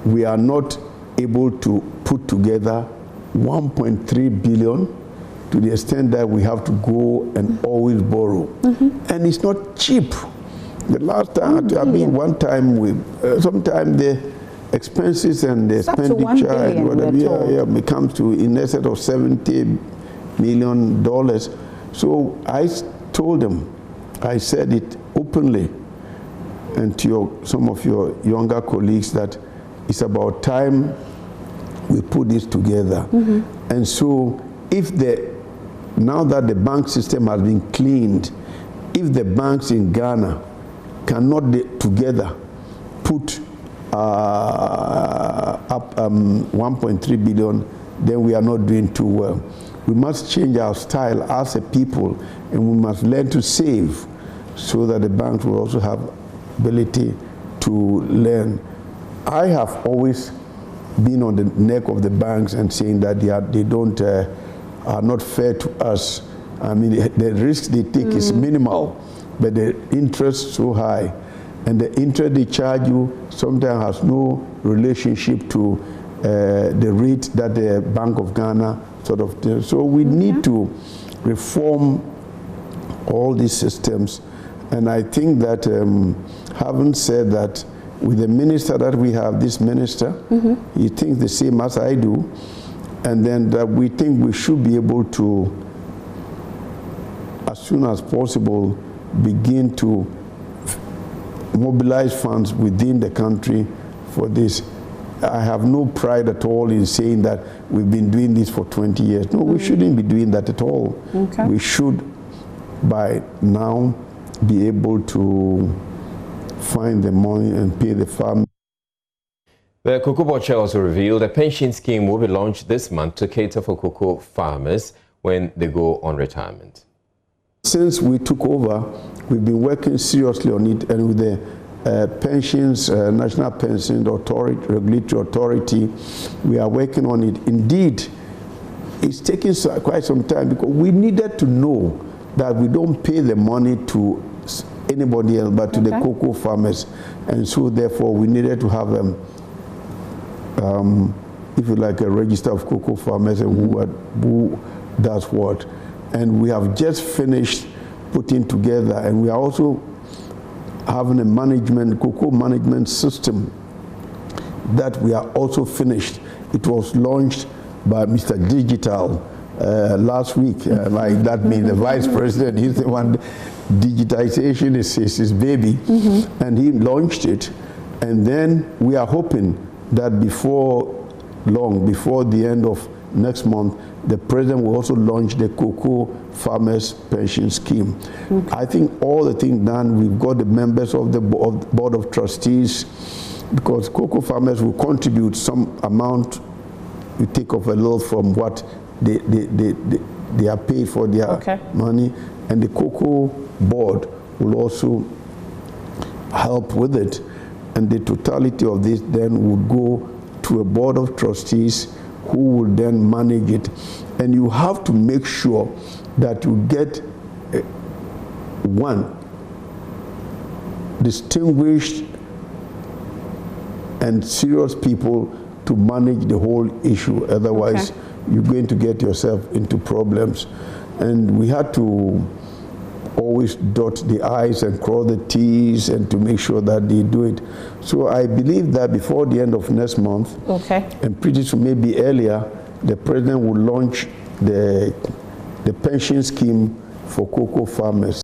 we are not able to put together 1.3 billion to the extent that we have to go and always borrow. And it's not cheap. The last time, I mean, one time, sometimes the expenses and the expenditure and whatever becomes to in excess of $70 million. So I told them, I said it openly, and to some of your younger colleagues, that it's about time we put this together. And so now that the bank system has been cleaned, if the banks in Ghana cannot together put up 1.3 billion, then we are not doing too well. We must change our style as a people, and we must learn to save so that the banks will also have ability to learn. I have always been on the neck of the banks and saying that they are not fair to us. I mean, the risk they take is minimal, but the interest so high. And the interest they charge you sometimes has no relationship to the rate that the Bank of Ghana sort of does. So we need to reform all these systems. And I think that, having said that, with the minister that we have, this minister, he thinks the same as I do, and then that we think we should be able to, as soon as possible, begin to mobilize funds within the country for this. I have no pride at all in saying that we've been doing this for 20 years. No, we shouldn't be doing that at all. We should, by now, be able to find the money and pay the farm. The Cocoa Board Chair also revealed a pension scheme will be launched this month to cater for cocoa farmers when they go on retirement. Since we took over, we've been working seriously on it, and with the pensions, National Pension Authority, Regulatory Authority, we are working on it. Indeed, it's taking quite some time because we needed to know that we don't pay the money to anybody else but to the cocoa farmers, and so therefore we needed to have if you like, a register of cocoa farmers and who does what. And we have just finished putting together, and we are also having a cocoa management system that we are also finished. It was launched by Mr. Digital last week. That means the vice president, he's the one. Digitization is his baby, and he launched it. And then we are hoping that before long, before the end of next month, the president will also launch the cocoa farmers pension scheme. I think all the things done, we've got the members of the board of trustees, because cocoa farmers will contribute some amount. We take off a little from what they are paid for their money, and the cocoa board will also help with it, and the totality of this then would go to a board of trustees who will then manage it. And you have to make sure that you get one distinguished and serious people to manage the whole issue. Otherwise, you're going to get yourself into problems. And we had to always dot the I's and cross the T's and to make sure that they do it. So I believe that before the end of next month, and pretty soon, maybe earlier, the president will launch the pension scheme for cocoa farmers.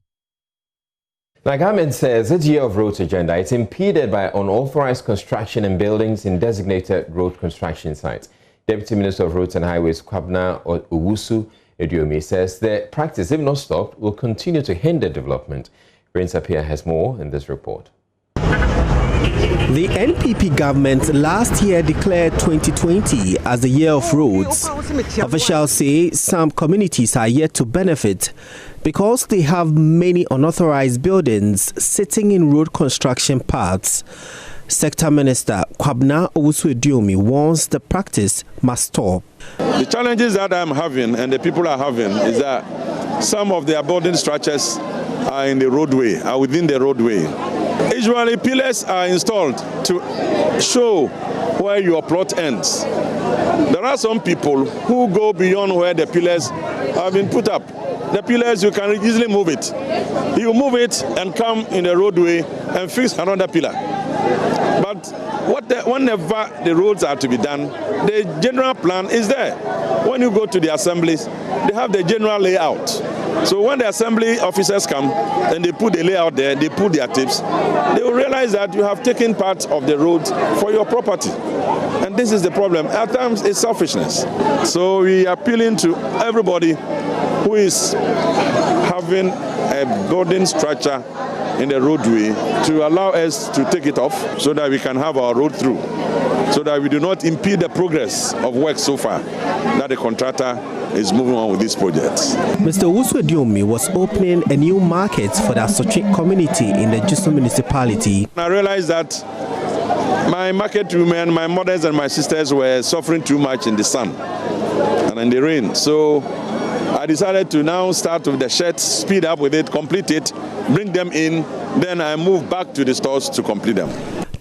Like Ahmed says, this year of roads agenda is impeded by unauthorized construction and buildings in designated road construction sites. Deputy Minister of Roads and Highways, Kwabena Owusu Eduomi, says the practice, if not stopped, will continue to hinder development. Prince Appiah has more in this report. The NPP government last year declared 2020 as the year of roads. Officials say some communities are yet to benefit because they have many unauthorized buildings sitting in road construction paths. Sector Minister Kwabena Owusu Eduomi warns the practice must stop. The challenges that I'm having and the people are having is that some of their building structures are in the roadway, are within the roadway. Usually pillars are installed to show where your plot ends. There are some people who go beyond where the pillars have been put up. The pillars, you can easily move it. You move it and come in the roadway and fix another pillar. But whenever the roads are to be done, the general plan is there. When you go to the assemblies, they have the general layout. So when the assembly officers come and they put the layout there, they put their tips, they will realize that you have taken part of the road for your property. And this is the problem. At times, it's selfishness. So we are appealing to everybody who is having a building structure in the roadway to allow us to take it off so that we can have our road through, so that we do not impede the progress of work so far that the contractor is moving on with these projects. Mr. Owusu Diomi was opening a new market for the Asotwe community in the Juso municipality. I realized that my market women, my mothers and my sisters were suffering too much in the sun and in the rain. So I decided to now start with the sheds, speed up with it, complete it, bring them in, then I move back to the stores to complete them.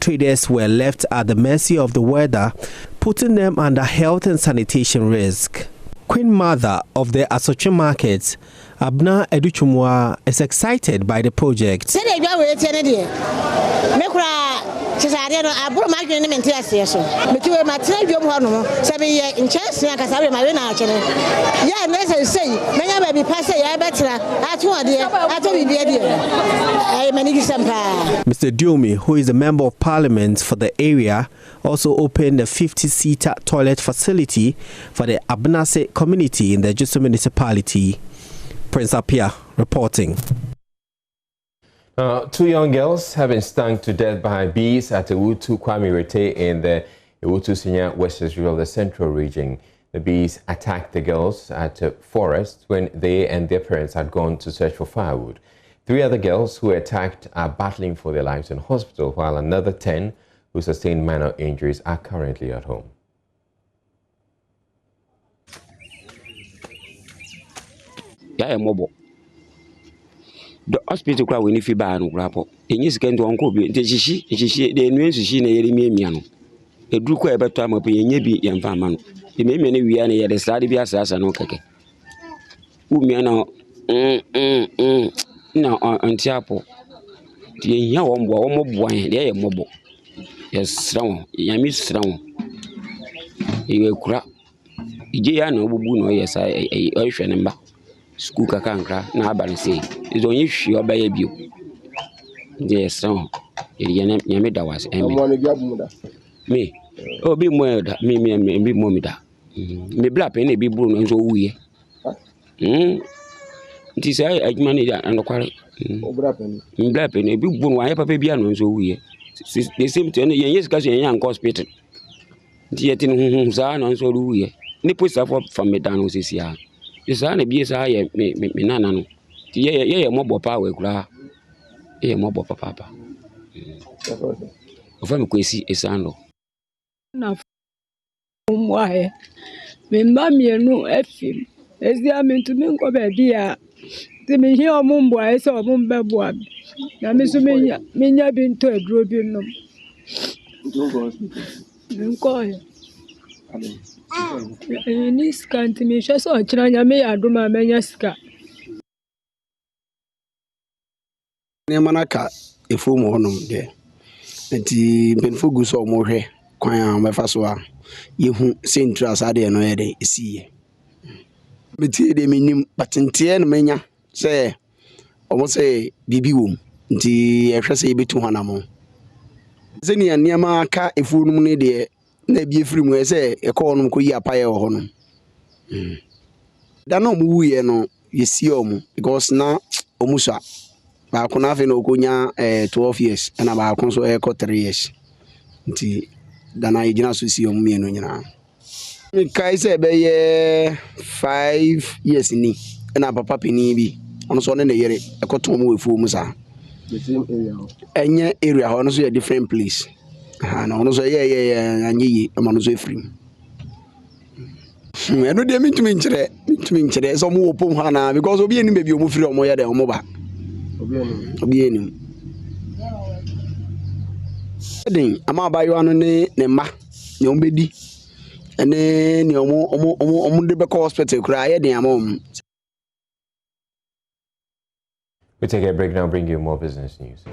Traders were left at the mercy of the weather, putting them under health and sanitation risk. Queen Mother of the Asotwe Market, Abna Educhumwa, is excited by the project. Mr. Diomi, who is a member of parliament for the area, also opened a 50-seater toilet facility for the Abnase community in the Juso municipality. Prince Apia reporting. 2 young girls have been stung to death by bees at Ewutu Kwame Rete in the Ewutu Senior West Region of the Central Region. The bees attacked the girls at a forest when they and their parents had gone to search for firewood. 3 other girls who were attacked are battling for their lives in hospital, while another 10 who sustained minor injuries are currently at home. The hospital crowd when if you buy no grapple. In his can do uncle be the nuance she near me miano. A drew quite better time of being ye young farman. The many we are near the study be assassin no cake. Umiano no on Tiapo. The young one boy, they are mobile. Yes, strong, Yami strong. You will crap. Ijiano Bubuno, yes, I remember. School Kankra, na balance. Is only she or by a view. Yes, so Yamida was me. Oh, be more that me be momida. Me blap any be bruno so we. It is I manage and quarry. Blap any big boon, why papa piano so we. They seem to any yes, young hospital. Yet in whom's on so we. Nipples suffer from me down with this year. Is an abuse I me nana. Ye mobile power gra. Ye mobile papa. Of them quasi is ando. Why? Me mammy no effing. As they are meant to make of a dear. They may hear a mumbo, I saw a mumbo. Now, Miss Minya been to a drobin. In this country, me just saw China may I do my menaska. Nemanaka, a full monum there. And the Benfugus or more hair, Quang, my first one. You who sent to us, I didn't know they see. But they mean, but in Tien Mania, say, almost say, Bibi womb, the address a bit to Hanamo. Zenia Niamaka, a full money there. Nebi free we say e call no ko yi apaye ho no da no mu ye no ye si omu because na omusa ba ko na fe no ko nya 12 years na ba ko so e ko 3 years nti da na yigina so si omu me no nyina me kai say be ye 5 years ni na papa peni bi ono so ne yere e ko to mu we fu mu sa the same area enye area ho no so a different place. No, no, so yeah, and ye, a man so free. I know they mean to me, some more Hana because of being maybe you move from where they are mobile. Obianim. Wedding, ama bayo ano ne ma, ne ombedi. Ene ne omo de beko hospital kura ye den amom. We take a break now, bring you more business news.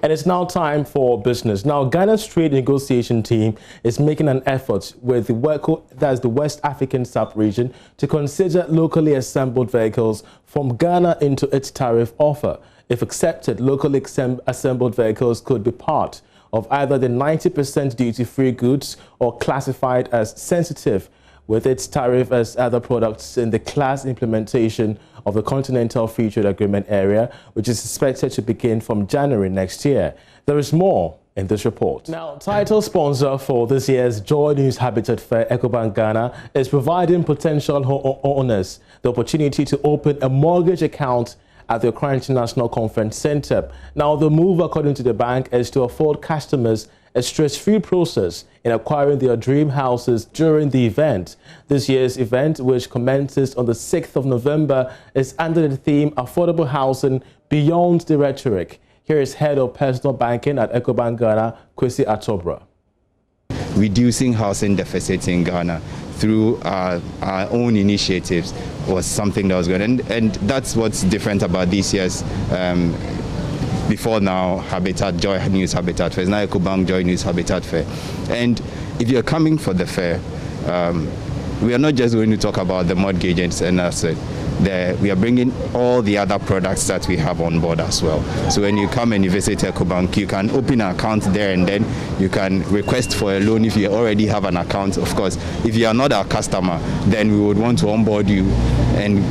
And it's now time for business. Now, Ghana's trade negotiation team is making an effort with the West African sub-region to consider locally assembled vehicles from Ghana into its tariff offer. If accepted, locally assembled vehicles could be part of either the 90% duty-free goods or classified as sensitive with its tariff as other products in the class implementation of the Continental Free Trade Agreement area, which is expected to begin from January next year. There is more in this report. Now, title sponsor for this year's Joynews Habitat Fair, Ecobank Ghana, is providing potential homeowners the opportunity to open a mortgage account at the Accra International Conference Center. Now, the move, according to the bank, is to afford customers a stress-free process in acquiring their dream houses during the event. This year's event, which commences on the 6th of November, is under the theme Affordable Housing Beyond the Rhetoric. Here is Head of Personal Banking at Ecobank Ghana, Kwesi Atobra. Reducing housing deficits in Ghana through our own initiatives was something that was good, and that's what's different about this year's before now Joynews Habitat Fair. It's now Ecobank Joynews Habitat Fair. And if you're coming for the fair, we are not just going to talk about the mortgages and asset. We are bringing all the other products that we have on board as well. So when you come and you visit Ecobank, you can open an account there, and then you can request for a loan if you already have an account. Of course, if you are not our customer, then we would want to onboard you, and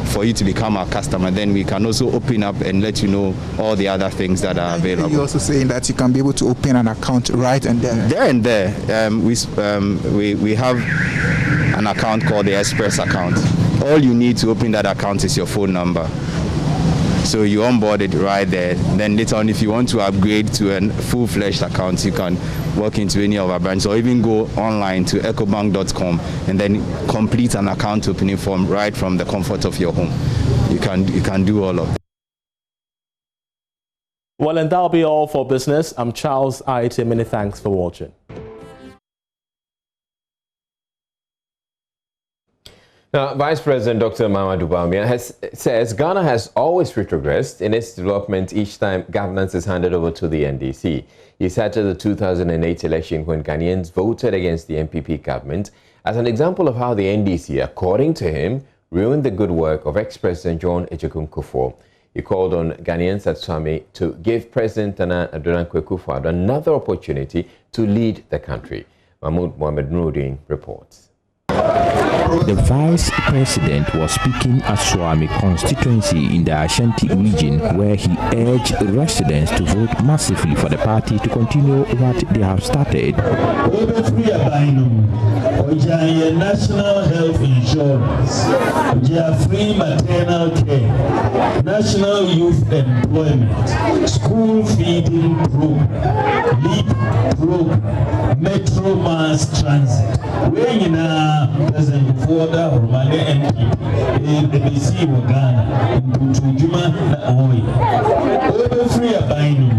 for you to become our customer, then we can also open up and let you know all the other things that are available. You're also saying that you can be able to open an account right and there? There and there. We have an account called the Express account. All you need to open that account is your phone number. So you onboard it right there. Then later on, if you want to upgrade to a full-fledged account, you can walk into any of our branches or even go online to ecobank.com and then complete an account opening form right from the comfort of your home. You can do all of that. Well, and that'll be all for business. I'm Charles Aite. Many thanks for watching. Now, Vice President Dr. Mamadou Bawumia says Ghana has always retrogressed in its development each time governance is handed over to the NDC. He cited the 2008 election when Ghanaians voted against the NPP government as an example of how the NDC, according to him, ruined the good work of ex-President John Ejekun Kufuor. He called on Ghanaians at Swami to give President Nana Addo Kufuor another opportunity to lead the country. Mahmoud Mohamed Nuruddin reports. The Vice President was speaking at Swami constituency in the Ashanti region, where he urged residents to vote massively for the party to continue what they have started. National health insurance, free maternal care, national youth employment, school feeding program, LEAP program, metro mass transit. President Fuoda Romane NPP, ABC Ghana, Mputujuma na Ahoy. Obe free abaining.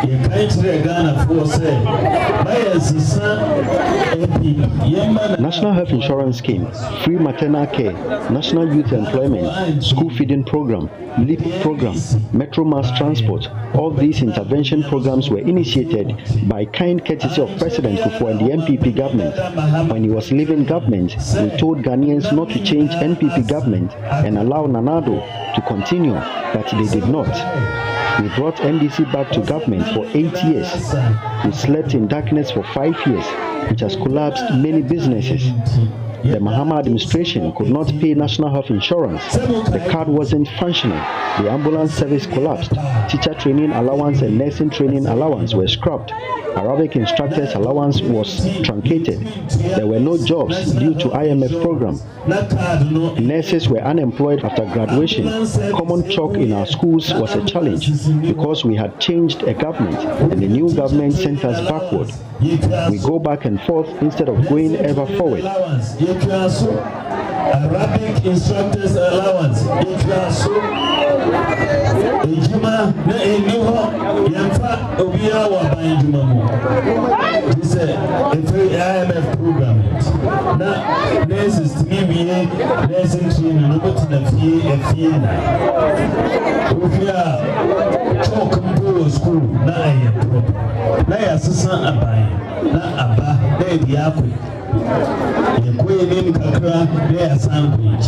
Ye country Ghana for say, National Health Insurance Scheme, Free Maternal Care, National Youth Employment, School Feeding Program, LEAP Program, Metro Mass Transport. All these intervention programs were initiated by kind courtesy of President Kufuor and the NPP government. When he was leaving government, we told Ghanaians not to change NPP government and allow Nana Addo to continue, but they did not. We brought NDC back to government for 8 years. We slept in darkness for 5 years, which has collapsed many businesses. the Mahama administration could not pay national health insurance. The card wasn't functioning. The ambulance service collapsed. Teacher training allowance and nursing training allowance were scrapped. Arabic instructors allowance was truncated. There were no jobs due to IMF program. Nurses were unemployed after graduation. Common chalk in our schools was a challenge because we had changed a government and the new government sent us backward. We go back and forth instead of going ever forward. Arabic instructors allowance. This is a very IMF program. Now, this is lesson training. Nobody na fee na. We are talking school. Na aye problem. Na ya sisa abai. Na aba. Na di akwe. Yekwe name kakra. Na ya sandwich.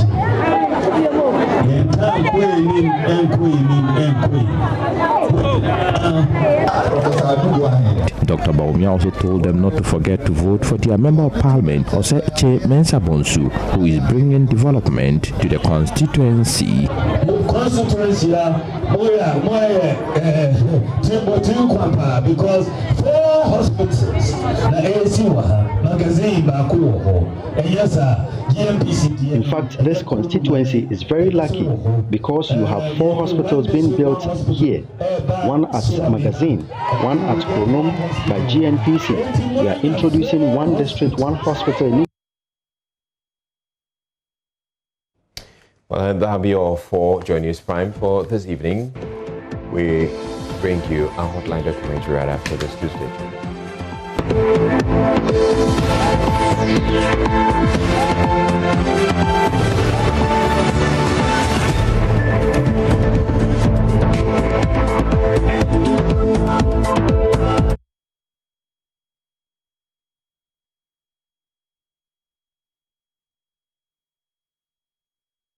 Dr. Baumia also told them not to forget to vote for their Member of Parliament, Oseche Mensah-Bonsu, who is bringing development to the constituency. Because 4 hospitals, in fact, this constituency is very lucky because you have 4 hospitals being built here. One at Magazine, one at Kronum by GNPC. We are introducing 1 district, 1 hospital in. Well, that'll be all for Joynews Prime for this evening. We bring you a hotline documentary right after this Tuesday.